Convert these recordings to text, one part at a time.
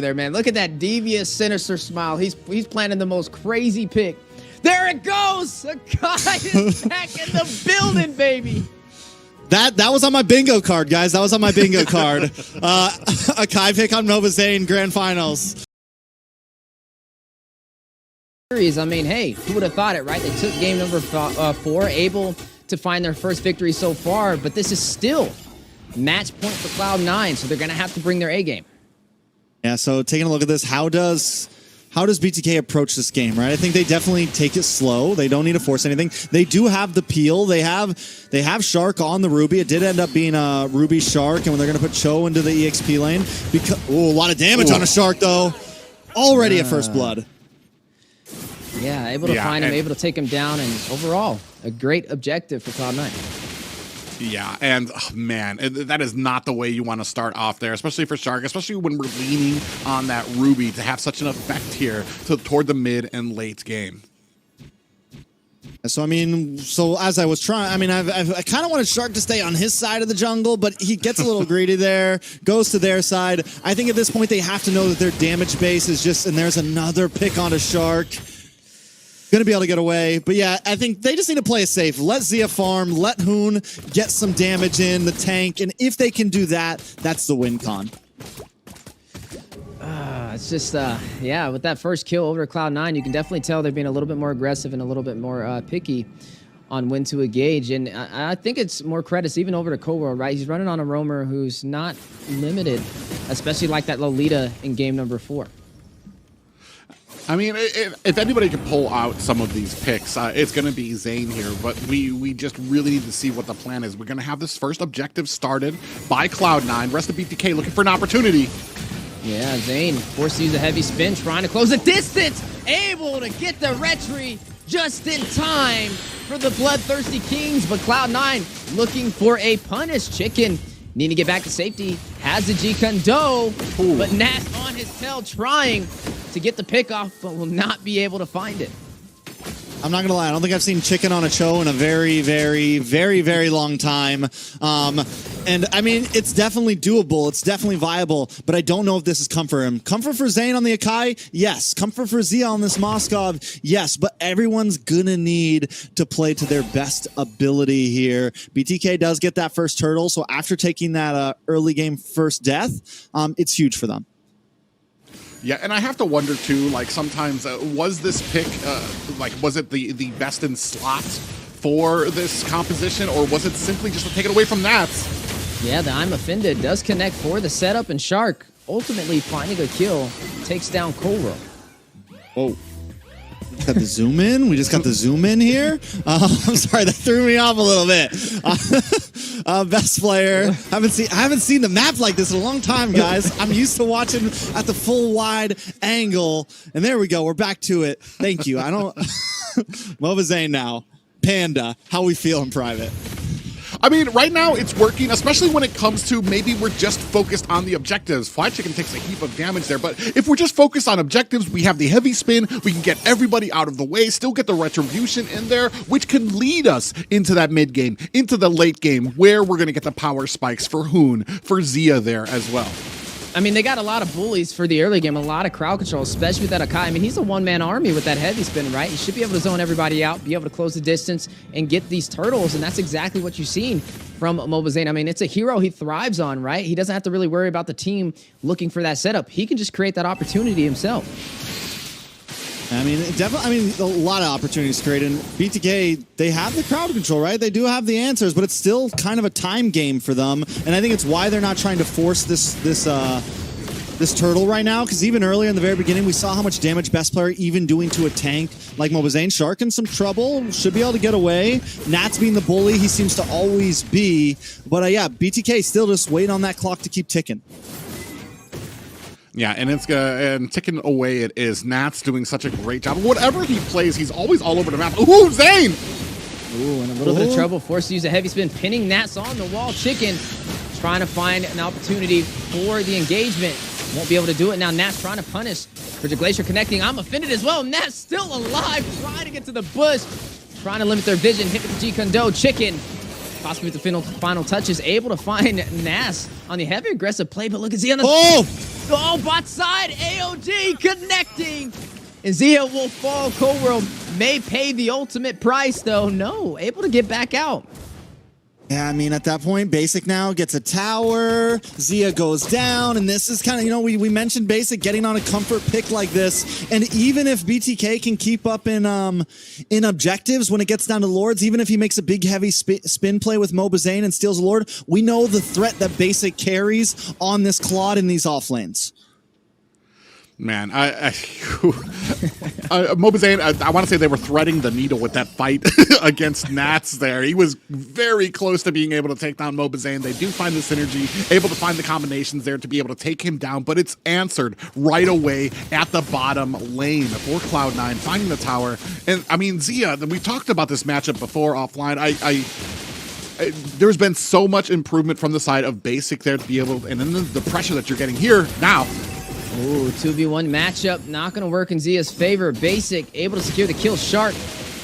there, man. Look at that devious, sinister smile. He's planning the most crazy pick. There it goes. A guy is back in the building, baby. That was on my bingo card, guys. That was on my bingo card. A Kai pick on Nova Zane Grand Finals. I mean, hey, who would have thought it, right? They took game number 4, able to find their first victory so far, but this is still match point for Cloud9, so they're going to have to bring their A game. Yeah, so taking a look at this, how does BTK approach this game, right? I think they definitely take it slow. They don't need to force anything. They do have the peel. They have Shark on the Ruby. It did end up being a Ruby Shark, and when they're going to put Cho into the EXP lane, because a lot of damage on a Shark though. Already at first blood. Yeah, able to find him, able to take him down, and overall, a great objective for Cloud9. Yeah, and oh, man, that is not the way you want to start off there, especially for Shark, especially when we're leaning on that Ruby to have such an effect here toward the mid and late game. So, I mean, as I was trying, I mean, I kind of wanted Shark to stay on his side of the jungle, but he gets a little greedy there, goes to their side. I think at this point they have to know that their damage base is just, and there's another pick onto Shark. Going to be able to get away. But yeah, I think they just need to play it safe. Let Zia farm, let Hoon get some damage in the tank, and if they can do that, that's the win con. It's just, yeah, with that first kill over Cloud9, you can definitely tell they're being a little bit more aggressive and a little bit more picky on when to engage. And I think it's more credits even over to Cobra, right? He's running on a roamer who's not limited, especially like that Lolita in game number 4. I mean, if anybody can pull out some of these picks, it's going to be Zane here, but we just really need to see what the plan is. We're going to have this first objective started by Cloud9. Rest of BTK looking for an opportunity. Yeah, Zane forced to use a heavy spin, trying to close the distance, able to get the retry just in time for the Bloodthirsty Kings, but Cloud9 looking for a punish. Chicken needing to get back to safety, has the G-Kundo, but Nact on his tail trying to get the pick off, but will not be able to find it. I'm not going to lie. I don't think I've seen Chicken on a Cho in a very, very, very, very long time. And, I mean, it's definitely doable. It's definitely viable. But I don't know if this is comfort for him. Comfort for Zane on the Akai? Yes. Comfort for Zia on this Moskov? Yes. But everyone's going to need to play to their best ability here. BTK does get that first turtle. So after taking that early game first death, it's huge for them. Yeah, and I have to wonder too, like sometimes, was this pick, like was it the best in slots for this composition, or was it simply just to take it away from that? Yeah, the I'm Offended does connect for the setup, and Shark ultimately finding a kill, takes down Cobra. Whoa. Got the zoom in. We just got the zoom in here. I'm sorry, that threw me off a little bit. Best player. I haven't seen the map like this in a long time, guys. I'm used to watching at the full wide angle. And there we go. We're back to it. Thank you. I don't. Nova Zane now. Panda. How we feel in private. I mean, right now it's working, especially when it comes to maybe we're just focused on the objectives. Fly Chicken takes a heap of damage there, but if we're just focused on objectives, we have the heavy spin, we can get everybody out of the way, still get the retribution in there, which can lead us into that mid game, into the late game, where we're going to get the power spikes for Hoon, for Zia there as well. I mean, they got a lot of bullies for the early game, a lot of crowd control, especially with that Akai. I mean, he's a one-man army with that heavy spin, right? He should be able to zone everybody out, be able to close the distance, and get these turtles, and that's exactly what you've seen from Mobile Zane. I mean, it's a hero he thrives on, right? He doesn't have to really worry about the team looking for that setup. He can just create that opportunity himself. I mean, definitely. I mean, a lot of opportunities created. And BTK, they have the crowd control, right? They do have the answers, but it's still kind of a time game for them. And I think it's why they're not trying to force this turtle right now, because even earlier in the very beginning, we saw how much damage best player even doing to a tank like Mobile Zane. Shark in some trouble, should be able to get away. Nat's being the bully he seems to always be. But yeah, BTK still just waiting on that clock to keep ticking. Yeah, and it's and ticking away it is. Nat's doing such a great job. Whatever he plays, he's always all over the map. Ooh, Zane! Ooh, and a little bit of trouble. Forced to use a heavy spin, pinning Nats on the wall. Chicken trying to find an opportunity for the engagement. Won't be able to do it now. Nat's trying to punish. For the Glacier connecting. I'm Offended as well. Nat's still alive, trying to get to the bush. Trying to limit their vision. Hit with the G-Kundo. Chicken, possibly with the final touches, able to find Nas on the heavy aggressive play. But look at Z on the... Oh! Oh, bot side, AOG connecting. And Zia will fall. Cold World may pay the ultimate price, though. No, able to get back out. Yeah, I mean, at that point, Basic now gets a tower, Zia goes down, and this is kind of, you know, we mentioned Basic getting on a comfort pick like this, and even if BTK can keep up in objectives when it gets down to Lords, even if he makes a big heavy spin play with Mobazane and steals a Lord, we know the threat that Basic carries on this Claude in these off lanes. Man, Mobazane, I want to say they were threading the needle with that fight against Nats there. He was very close to being able to take down Mobazane. They do find the synergy, able to find the combinations there to be able to take him down, but it's answered right away at the bottom lane for Cloud9, finding the tower. And, I mean, Zia, we talked about this matchup before offline. There's been so much improvement from the side of Basic there to be able to, and then the pressure that you're getting here now. Ooh, 2v1 matchup, not going to work in Zia's favor. Basic able to secure the kill. Shark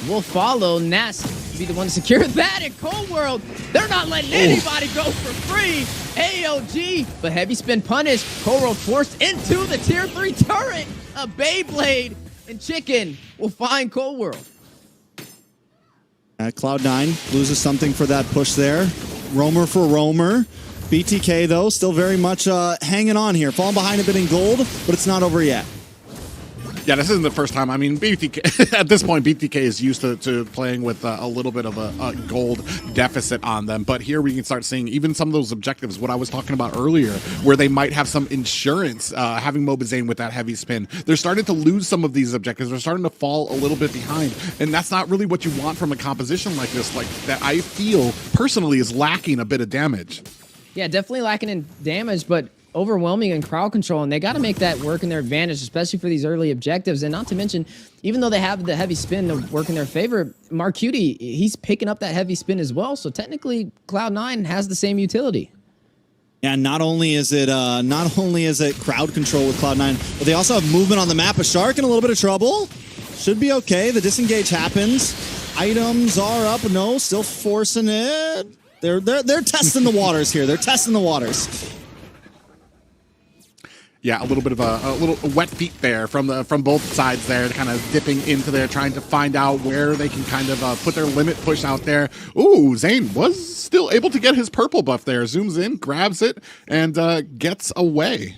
will follow. Nas be the one to secure that. In Cold World, they're not letting anybody go for free. AOG, but heavy spin punished. Cold World forced into the tier 3 turret. A Beyblade and Chicken will find Cold World. Cloud9 loses something for that push there. Roamer for Roamer. BTK, though, still very much hanging on here. Falling behind a bit in gold, but it's not over yet. Yeah, this isn't the first time. I mean, BTK, at this point, BTK is used to playing with a little bit of a gold deficit on them. But here we can start seeing even some of those objectives, what I was talking about earlier, where they might have some insurance, having Mobazane with that heavy spin. They're starting to lose some of these objectives. They're starting to fall a little bit behind. And that's not really what you want from a composition like this, like that I feel personally is lacking a bit of damage. Yeah, definitely lacking in damage, but overwhelming in crowd control, and they got to make that work in their advantage, especially for these early objectives. And not to mention, even though they have the heavy spin to work in their favor, Marcuti, he's picking up that heavy spin as well. So technically, Cloud9 has the same utility. Yeah, not only is it crowd control with Cloud9, but they also have movement on the map. A Shark in a little bit of trouble. Should be okay. The disengage happens. Items are up. No, still forcing it. They're testing the waters here. They're testing the waters. Yeah, a little bit of a little wet feet there from both sides there, kind of dipping into there, trying to find out where they can kind of put their limit push out there. Ooh, Zane was still able to get his purple buff there. Zooms in, grabs it, and gets away.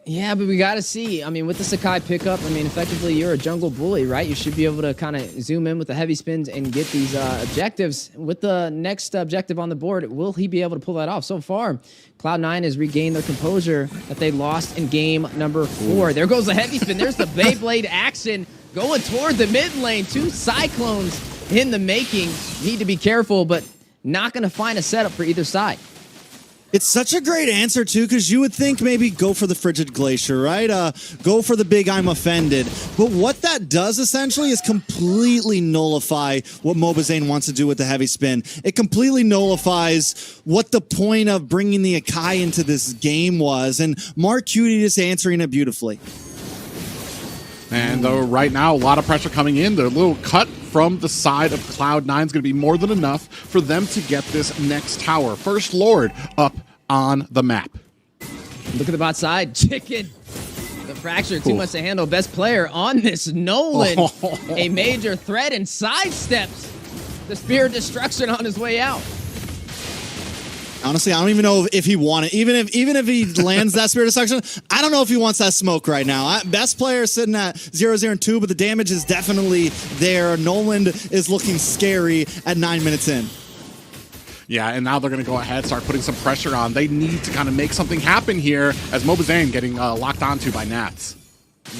Yeah, but we got to see. I mean, with the Sakai pickup, I mean, effectively, you're a jungle bully, right? You should be able to kind of zoom in with the heavy spins and get these objectives. With the next objective on the board, will he be able to pull that off? So far, Cloud9 has regained their composure that they lost in game number 4. There goes the heavy spin. There's the Beyblade action going toward the mid lane. 2 Cyclones in the making. Need to be careful, but not going to find a setup for either side. It's such a great answer, too, because you would think maybe go for the Frigid Glacier, right? Go for the big I'm offended. But what that does, essentially, is completely nullify what Mobazane wants to do with the heavy spin. It completely nullifies what the point of bringing the Akai into this game was. And Marcuti is answering it beautifully. And right now, a lot of pressure coming in. The little cut from the side of Cloud9 is going to be more than enough for them to get this next tower. First Lord up on the map. Look at the bot side. Chicken. The fracture, too much to handle. Best player on this. Nolan, a major threat and sidesteps the Spear of Destruction on his way out. Honestly, I don't even know if he wanted. Even if he lands that Spirit of Destruction, I don't know if he wants that smoke right now. Best player is sitting at 0-0-2, but the damage is definitely there. Nolan is looking scary at 9 minutes in. Yeah, and now they're going to go ahead, start putting some pressure on. They need to kind of make something happen here as Mobazane getting locked onto by Nats.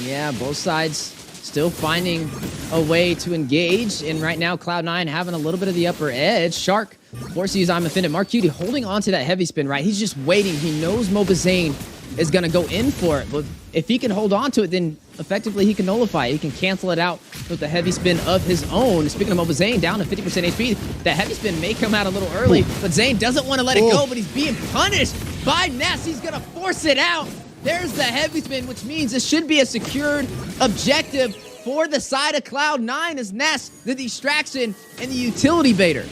Yeah, both sides still finding a way to engage, and right now Cloud9 having a little bit of the upper edge. Shark forced to use I'm offended. Marcuti holding on to that heavy spin, right? He's just waiting. He knows Mobazane is going to go in for it, but if he can hold on to it, then effectively he can nullify it. He can cancel it out with the heavy spin of his own. Speaking of Mobazane, down to 50% HP, that heavy spin may come out a little early, but Zane doesn't want to let it go, but he's being punished by Ness. He's going to force it out. There's the heavy spin, which means this should be a secured objective for the side of Cloud9 as Ness, the distraction, and the utility baiter.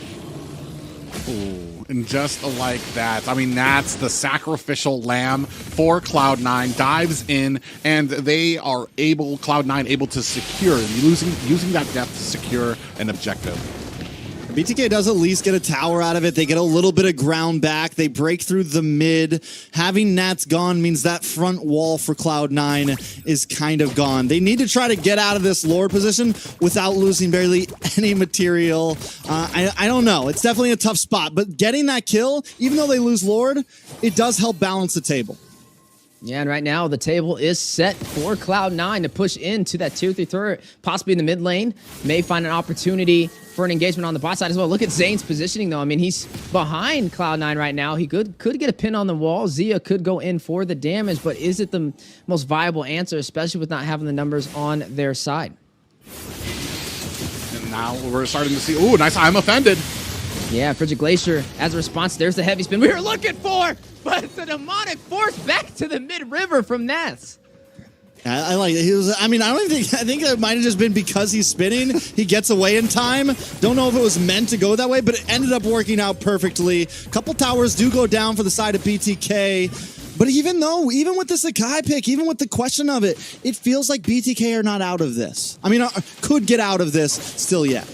Ooh. And just like that, I mean, that's the sacrificial lamb for Cloud9, dives in, and they are able, Cloud9 able to secure, using that death to secure an objective. BTK does at least get a tower out of it. They get a little bit of ground back. They break through the mid. Having Nats gone means that front wall for Cloud9 is kind of gone. They need to try to get out of this Lord position without losing barely any material. I don't know. It's definitely a tough spot, but getting that kill, even though they lose Lord, it does help balance the table. Yeah, and right now the table is set for Cloud9 to push into that tier 3 turret, possibly in the mid lane. May find an opportunity for an engagement on the bot side as well. Look at Zane's positioning though. I mean, he's behind Cloud9 right now. He could get a pin on the wall. Zia could go in for the damage, but is it the most viable answer, especially with not having the numbers on their side? And now we're starting to see, ooh, nice, I'm offended. Yeah, Frigid Glacier, as a response, there's the heavy spin we were looking for, but it's a demonic force back to the mid-river from Ness. I like it. He was, I mean, I think it might have just been because he's spinning. He gets away in time. Don't know if it was meant to go that way, but it ended up working out perfectly. Couple towers do go down for the side of BTK. But even with the Sakai pick, even with the question of it, it feels like BTK are not out of this. I mean, could get out of this still yet.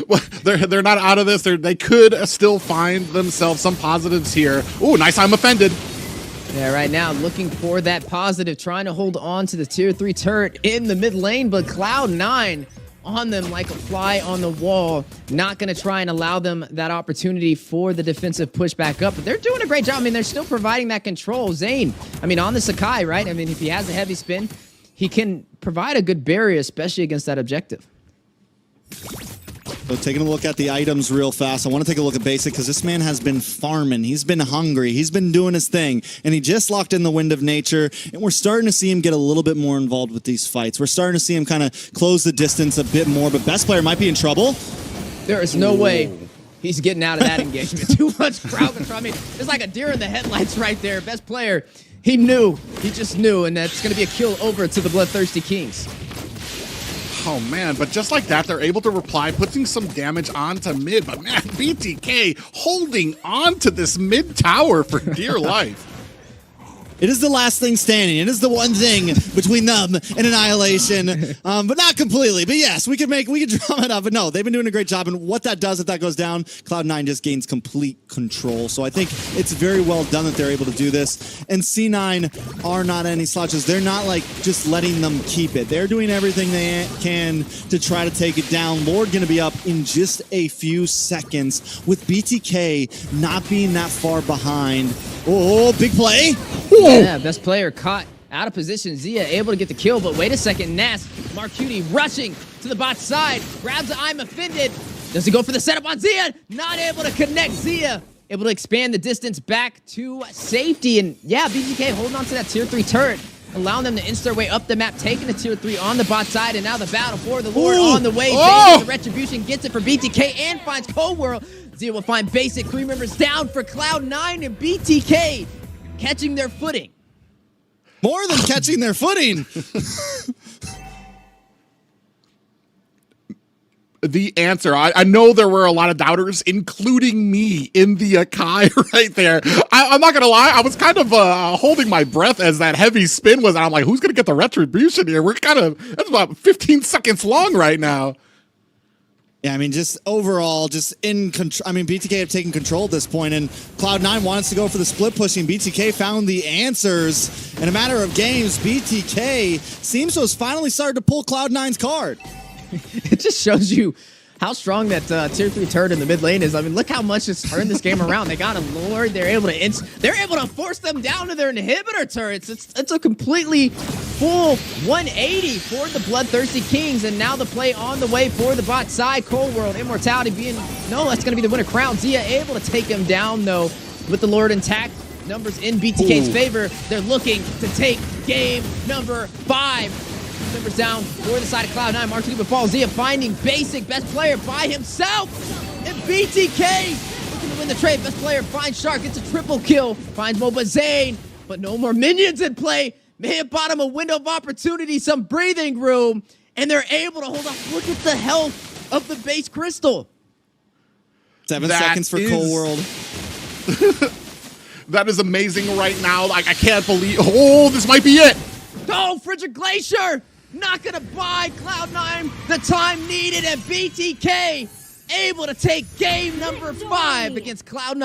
Well, they're not out of this. They could still find themselves some positives here. Ooh, nice, I'm offended. Yeah, right now looking for that positive, trying to hold on to the tier 3 turret in the mid lane, but Cloud9 on them like a fly on the wall. Not going to try and allow them that opportunity for the defensive push back up, but they're doing a great job. I mean, they're still providing that control. Zane, I mean, on the Sakai, right? I mean, if he has a heavy spin, he can provide a good barrier, especially against that objective. So taking a look at the items real fast, I want to take a look at basic because this man has been farming. He's been hungry. He's been doing his thing, and he just locked in the Wind of Nature, and we're starting to see him get a little bit more involved with these fights. We're starting to see him kind of close the distance a bit more, but best player might be in trouble. There is no way he's getting out of that engagement. Too much crowd control. I mean, it's like a deer in the headlights right there. Best player, he knew. He just knew, and that's going to be a kill over to the Bloodthirsty Kings. Oh man, but just like that, they're able to reply, putting some damage onto mid. But man, BTK holding on to this mid tower for dear life. It is the last thing standing. It is the one thing between them and annihilation, but not completely. But yes, we could drum it up. But no, they've been doing a great job. And what that does, if that goes down, Cloud9 just gains complete control. So I think it's very well done that they're able to do this. And C9 are not any slouches. They're not like just letting them keep it. They're doing everything they can to try to take it down. Lord going to be up in just a few seconds with BTK not being that far behind. Oh, big play. Yeah, best player caught out of position. Zia able to get the kill, but wait a second. Nas, Marcuti rushing to the bot side. Grabs the I'm offended. Does he go for the setup on Zia? Not able to connect. Zia able to expand the distance back to safety. And yeah, BGK holding on to that tier 3 turret, allowing them to inch their way up the map, taking the tier 3 on the bot side. And now the battle for the Lord on the way. The retribution gets it for BTK and finds Cold World. Zia will find basic 3 members down for Cloud9, and BTK catching their footing. More than catching their footing. The answer, I know there were a lot of doubters, including me in the Akai right there. I'm not going to lie, I was kind of holding my breath as that heavy spin was. I'm like, who's going to get the retribution here? That's about 15 seconds long right now. Yeah, I mean, just overall, just in control. I mean, BTK have taken control at this point, and Cloud9 wants to go for the split pushing. BTK found the answers. In a matter of games, BTK seems to have finally started to pull Cloud9's card. It just shows you how strong that tier 3 turret in the mid lane is. I mean, look how much it's turned this game around. They got a Lord. They're able to force them down to their inhibitor turrets. It's a completely full 180 for the Bloodthirsty Kings, and now the play on the way for the bot side. Cold World, Immortality that's going to be the winner crown. Zia able to take him down though with the Lord intact. Numbers in BTK's favor. They're looking to take game number 5. Numbers down for the side of Cloud9. Mark Cuban falls. Zia finding basic. Best player by himself. And BTK looking to win the trade. Best player finds Shark. Gets a triple kill. Finds Moba Zane. But no more minions in play. May have bought him a window of opportunity, some breathing room. And they're able to hold off. Look at the health of the base crystal. 7 That seconds for is- Cold World. That is amazing right now. Like, I can't believe. Oh, this might be it. Oh, Frigid Glacier! Not gonna buy Cloud9 the time needed, and BTK able to take game number 5 against Cloud9.